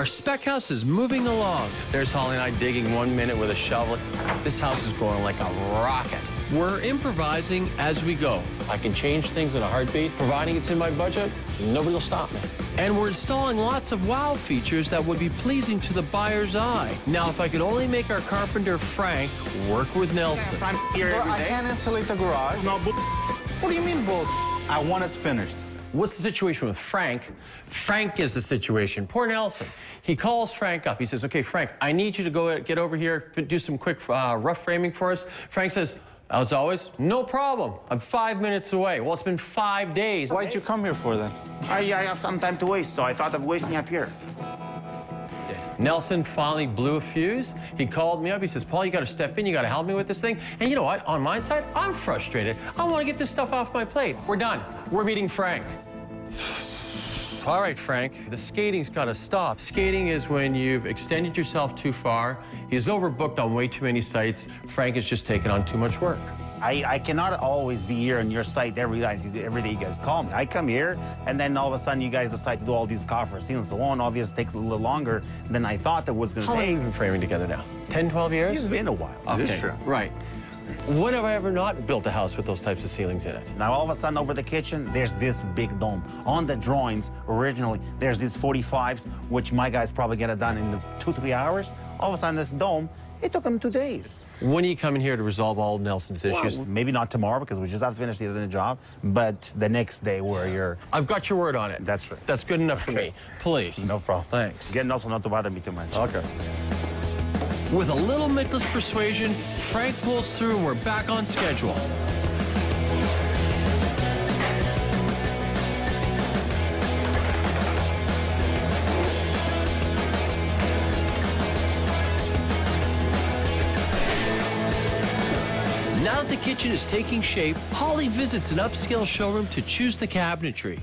Our spec house is moving along. There's Holly and I digging 1 minute with a shovel. This house is going like a rocket. We're improvising as we go. I can change things in a heartbeat. Providing it's in my budget, nobody will stop me. And we're installing lots of wow features that would be pleasing to the buyer's eye. Now, if I could only make our carpenter, Frank, work with Nelson. I'm here every day. I can't insulate the garage. No, what do you mean, bull? I want it finished. What's the situation with Frank? Frank is the situation. Poor Nelson. He calls Frank up. He says, okay, Frank, I need you to get over here, do some quick rough framing for us. Frank says, as always, no problem. I'm 5 minutes away. Well, it's been 5 days. Why'd you come here for then? I have some time to waste, so I thought of wasting up here. Nelson finally blew a fuse. He called me up. He says, Paul, you got to step in. You got to help me with this thing. And you know what? On my side, I'm frustrated. I want to get this stuff off my plate. We're done. We're meeting Frank. All right, Frank, the skating's got to stop. Skating is when you've extended yourself too far. He's overbooked on way too many sites. Frank has just taken on too much work. I cannot always be here on your site every day you guys call me. I come here, and then all of a sudden you guys decide to do all these coffers, and so on. Obviously, it takes a little longer than I thought it was going to take. How long have you been framing together now? 10, 12 years? It's been a while. Okay, This is true. Right. When have I ever not built a house with those types of ceilings in it? Now, all of a sudden, over the kitchen, there's this big dome. On the drawings, originally, there's these 45s, which my guys probably get it done in 2-3 hours. All of a sudden, this dome, it took them 2 days. When are you coming here to resolve all Nelson's issues? Well, maybe not tomorrow, because we just have to finish the job, but the next day where you're... I've got your word on it. That's right. That's good enough for me. Please. No problem. Thanks. Get Nelson not to bother me too much. Okay. With a little Miklas persuasion, Frank pulls through and we're back on schedule. Now that the kitchen is taking shape, Holly visits an upscale showroom to choose the cabinetry.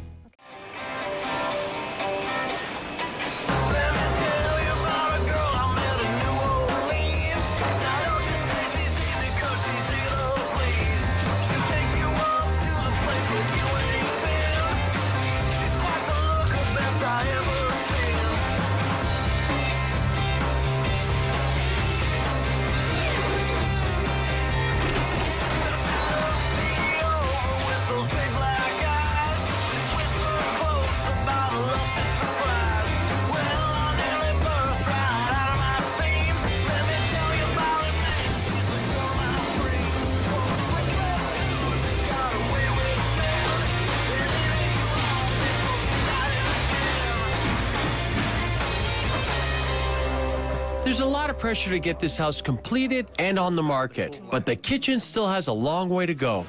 There's a lot of pressure to get this house completed and on the market, but the kitchen still has a long way to go.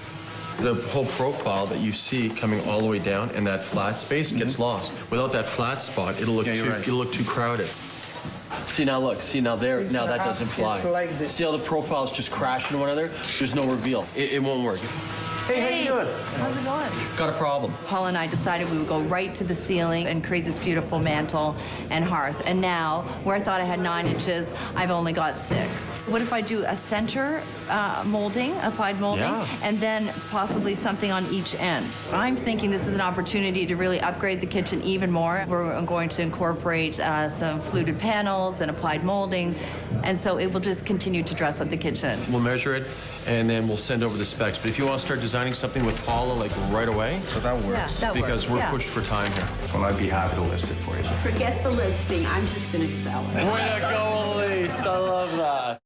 The whole profile that you see coming all the way down in that flat space gets lost. Without that flat spot, it'll look too crowded. See now, look. See now there. Now that doesn't fly. Like this. See how the profiles just crash into one another? There's no reveal. It won't work. Hey, how you doing? How's it going? Got a problem. Paul and I decided we would go right to the ceiling and create this beautiful mantle and hearth. And now, where I thought I had 9 inches, I've only got 6. What if I do a center molding, applied molding, and then possibly something on each end? I'm thinking this is an opportunity to really upgrade the kitchen even more. We're going to incorporate some fluted panels and applied moldings, and so it will just continue to dress up the kitchen. We'll measure it, and then we'll send over the specs. But if you want to start designing something with Paula, like right away, So that works. Yeah, that because works, we're pushed for time here. Well, I'd be happy to list it for you. Forget the listing. I'm just going to sell it. Way to go, Elise. I love that.